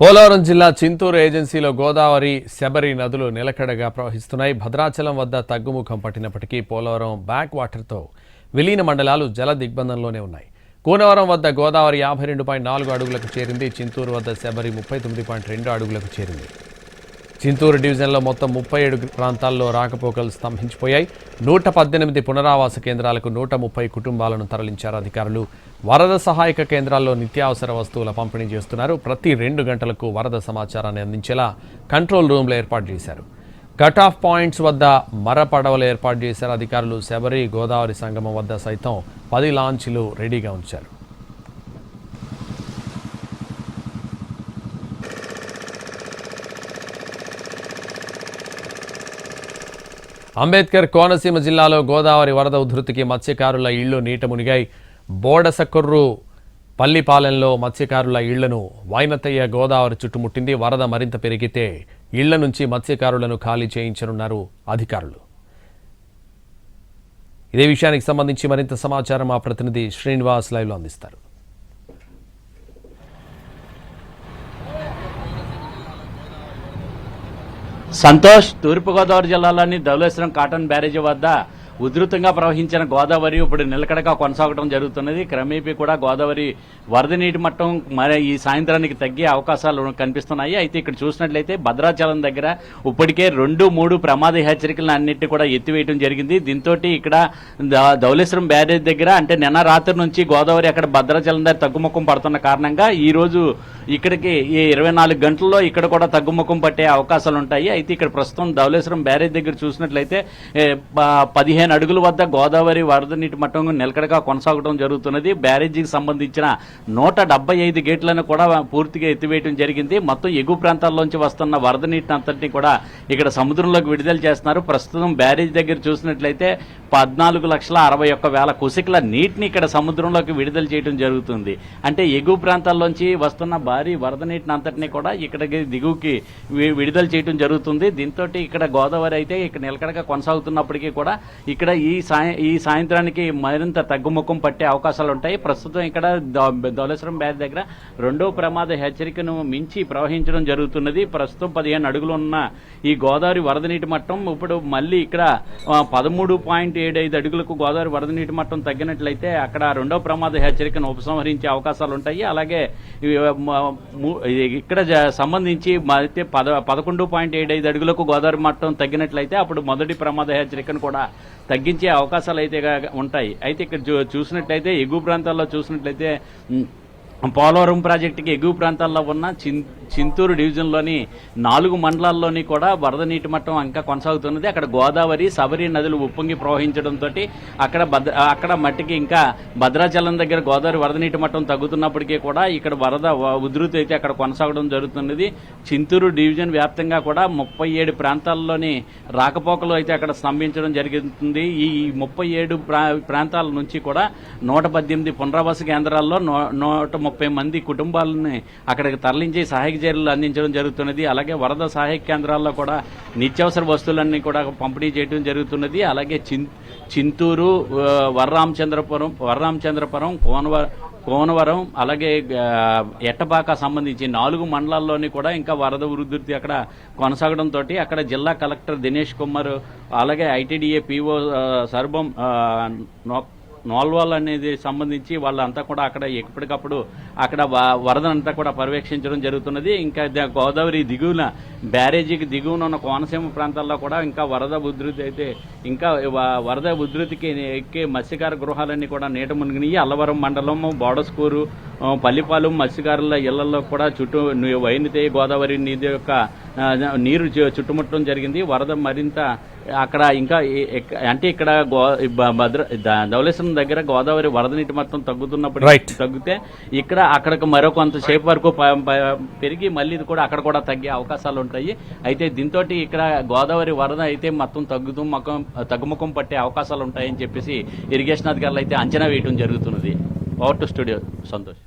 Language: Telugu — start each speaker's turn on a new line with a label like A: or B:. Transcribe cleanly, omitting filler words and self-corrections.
A: పోలవరం జిల్లా చింతూరు ఏజెన్సీలో గోదావరి, శబరి నదులు నిలకడగా ప్రవహిస్తున్నాయి. భద్రాచలం వద్ద తగ్గుముఖం పట్టినప్పటికీ పోలవరం బ్యాక్ వాటర్తో విలీన మండలాలు జల దిగ్బంధంలోనే ఉన్నాయి. కూనవరం వద్ద గోదావరి 52.4 అడుగులకు చేరింది. చింతూరు వద్ద శబరి 39.2 అడుగులకు చేరింది. చింతూరు డివిజన్లో మొత్తం 37 ప్రాంతాల్లో రాకపోకలు స్తంభించిపోయాయి. 118 పునరావాస కేంద్రాలకు 130 కుటుంబాలను తరలించారు అధికారులు. వరద సహాయక కేంద్రాల్లో నిత్యావసర వస్తువుల పంపిణీ చేస్తున్నారు. ప్రతి 2 గంటలకు వరద సమాచారాన్ని అందించేలా కంట్రోల్ రూమ్లు ఏర్పాటు చేశారు. కట్ ఆఫ్ పాయింట్స్ వద్ద మరపడవలు ఏర్పాటు చేశారు అధికారులు. శబరి, గోదావరి సంగమం వద్ద సైతం 10 లాంచీలు రెడీగా ఉంచారు. అంబేద్కర్ కోనసీమ జిల్లాలో గోదావరి వరద ఉధృతికి మత్స్యకారుల ఇళ్లు నీట మునిగాయి. బోడసకొర్రు పల్లిపాలెంలో మత్స్యకారుల ఇళ్లను వాయినతయ్య గోదావరి చుట్టుముట్టింది. వరద మరింత పెరిగితే ఇళ్ల నుంచి మత్స్యకారులను ఖాళీ చేయించనున్నారు అధికారులు. ఇదే విషయానికి సంబంధించి మరింత సమాచారం మా ప్రతినిధి శ్రీనివాస్ లైవ్లో అందిస్తారు.
B: సంతోష్, తూర్పుగోదావరి జిల్లాలోని ధవళేశ్వరం కాటన్ బ్యారేజీ వద్ద ఉధృతంగా ప్రవహించిన గోదావరి ఇప్పుడు నిలకడగా కొనసాగడం జరుగుతున్నది. క్రమేపీ కూడా గోదావరి వరద నీటి మట్టం మరి ఈ సాయంత్రానికి తగ్గే అవకాశాలు కనిపిస్తున్నాయి. అయితే ఇక్కడ చూసినట్లయితే భద్రాచలం దగ్గర ఇప్పటికే 2-3 ప్రమాద హెచ్చరికలను అన్నింటినీ కూడా ఎత్తివేయడం జరిగింది. దీంతో ఇక్కడ ధవళేశ్వరం బ్యారేజ్ దగ్గర అంటే నిన్న రాత్రి నుంచి గోదావరి అక్కడ భద్రాచలం దగ్గర తగ్గుముఖం పడుతున్న కారణంగా ఈ రోజు ఇక్కడికి ఈ 24 గంటల్లో ఇక్కడ కూడా తగ్గుముఖం పట్టే అవకాశాలు ఉంటాయి. అయితే ఇక్కడ ప్రస్తుతం ధవళేశ్వరం బ్యారేజ్ దగ్గర చూసినట్లయితే 15 అడుగుల వద్ద గోదావరి వరద నీటి మట్టం నిలకడగా కొనసాగడం జరుగుతున్నది. బ్యారేజీకి సంబంధించిన 175 గేట్లను కూడా పూర్తిగా ఎత్తివేయడం జరిగింది. మొత్తం ఎగువ ప్రాంతాల్లోంచి వస్తున్న వరద నీటిని అంతటినీ కూడా ఇక్కడ సముద్రంలోకి విడుదల చేస్తున్నారు. ప్రస్తుతం బ్యారేజ్ దగ్గర చూసినట్లయితే 14,61,000 క్యూసెక్ల నీటిని ఇక్కడ సముద్రంలోకి విడుదల చేయడం జరుగుతుంది. అంటే ఎగువ ప్రాంతాల్లోంచి వస్తున్న భారీ వరద నీటిని అంతటినీ కూడా ఇక్కడికి దిగువకి విడుదల చేయడం జరుగుతుంది. దీంతో ఇక్కడ గోదావరి అయితే ఇక్కడ నిలకడగా కొనసాగుతున్నప్పటికీ కూడా ఇక్కడ ఈ సాయంత్రానికి మరింత తగ్గుముఖం పట్టే అవకాశాలు ఉంటాయి. ప్రస్తుతం ఇక్కడ ధవళేశ్వరం బ్యారేజ్ దగ్గర 2వ ప్రమాద హెచ్చరికను మించి ప్రవహించడం జరుగుతున్నది. ప్రస్తుతం 15 అడుగులు ఉన్న ఈ గోదావరి వరద నీటి మట్టం ఇప్పుడు మళ్ళీ ఇక్కడ 13.75 అడుగులకు గోదావరి వరద నీటి మట్టం తగ్గినట్లయితే అక్కడ 2వ ప్రమాద హెచ్చరికను ఉపసంహరించే అవకాశాలు ఉంటాయి. అలాగే ఇక్కడ సంబంధించి 11.75 అడుగులకు గోదావరి మట్టం తగ్గినట్లయితే అప్పుడు మొదటి ప్రమాద హెచ్చరికను కూడా తగ్గించే అవకాశాలు అయితే ఉంటాయి. అయితే ఇక్కడ చూసినట్లయితే ఎగువ ప్రాంతాల్లో చూసినట్లయితే పోలవరం ప్రాజెక్టుకి ఎగువ ప్రాంతాల్లో ఉన్న చింతూరు డివిజన్లోని 4 మండలాల్లోని కూడా వరద నీటి మట్టం ఇంకా కొనసాగుతున్నది. అక్కడ గోదావరి, శబరి నదులు ఉప్పొంగి ప్రవహించడంతో అక్కడ మట్టికి ఇంకా భద్రాచలం దగ్గర గోదావరి వరద నీటి మట్టం తగ్గుతున్నప్పటికీ కూడా ఇక్కడ వరద ఉధృతి అయితే అక్కడ కొనసాగడం జరుగుతున్నది. చింతూరు డివిజన్ వ్యాప్తంగా కూడా 37 ప్రాంతాల్లోని రాకపోకలు అయితే అక్కడ స్తంభించడం జరుగుతుంది. ఈ 37 ప్రాంతాల నుంచి కూడా 118 పునరావాస కేంద్రాల్లో 130 మంది కుటుంబాలని అక్కడికి తరలించి సహాయక చర్యలు అందించడం జరుగుతున్నది. అలాగే వరద సహాయక కేంద్రాల్లో కూడా నిత్యావసర వస్తువులన్నీ కూడా పంపిణీ చేయడం జరుగుతున్నది. అలాగే చింతూరు, వరరామచంద్రపురం, కోనవరం అలాగే ఎట్టబాక సంబంధించి 4 మండలాల్లోని కూడా ఇంకా వరద ఉధృతి అక్కడ కొనసాగడంతో అక్కడ జిల్లా కలెక్టర్ దినేష్ కుమార్ అలాగే ఐటీడీఏ పీఓ సర్బం నోల్వాల్ అనేది సంబంధించి వాళ్ళంతా కూడా అక్కడ ఎప్పటికప్పుడు అక్కడ వరదనంతా కూడా పర్యవేక్షించడం జరుగుతున్నది. ఇంకా గోదావరి దిగువన బ్యారేజీకి దిగువన ఉన్న కోనసీమ ప్రాంతాల్లో కూడా ఇంకా వరద ఉధృతి అయితే ఇంకా వరద ఉధృతికి ఎక్కే మత్స్యకార గృహాలన్నీ కూడా నీట మునిగినాయి. అల్లవరం మండలం, బోడస్కూరు, పల్లిపాలెం మత్స్యకారుల ఇళ్లలో కూడా చుట్టూ వైనతే గోదావరి నీటి యొక్క నీరు చుట్టుముట్టడం జరిగింది. వరద మరింత అక్కడ ఇంకా అంటే ఇక్కడ ధవళేశ్వరం దగ్గర గోదావరి వరద నీటి మొత్తం తగ్గితే ఇక్కడ అక్కడికి మరో కొంతసేపు వరకు పెరిగి మళ్ళీ కూడా అక్కడ కూడా తగ్గే అవకాశాలు ఉంటాయి. అయితే దీంతో ఇక్కడ గోదావరి వరద అయితే మొత్తం తగ్గుముఖం పట్టే అవకాశాలు ఉంటాయని చెప్పేసి ఇరిగేషన్ అధికారులు అయితే అంచనా వేయడం జరుగుతున్నది. Over to studio Santosh.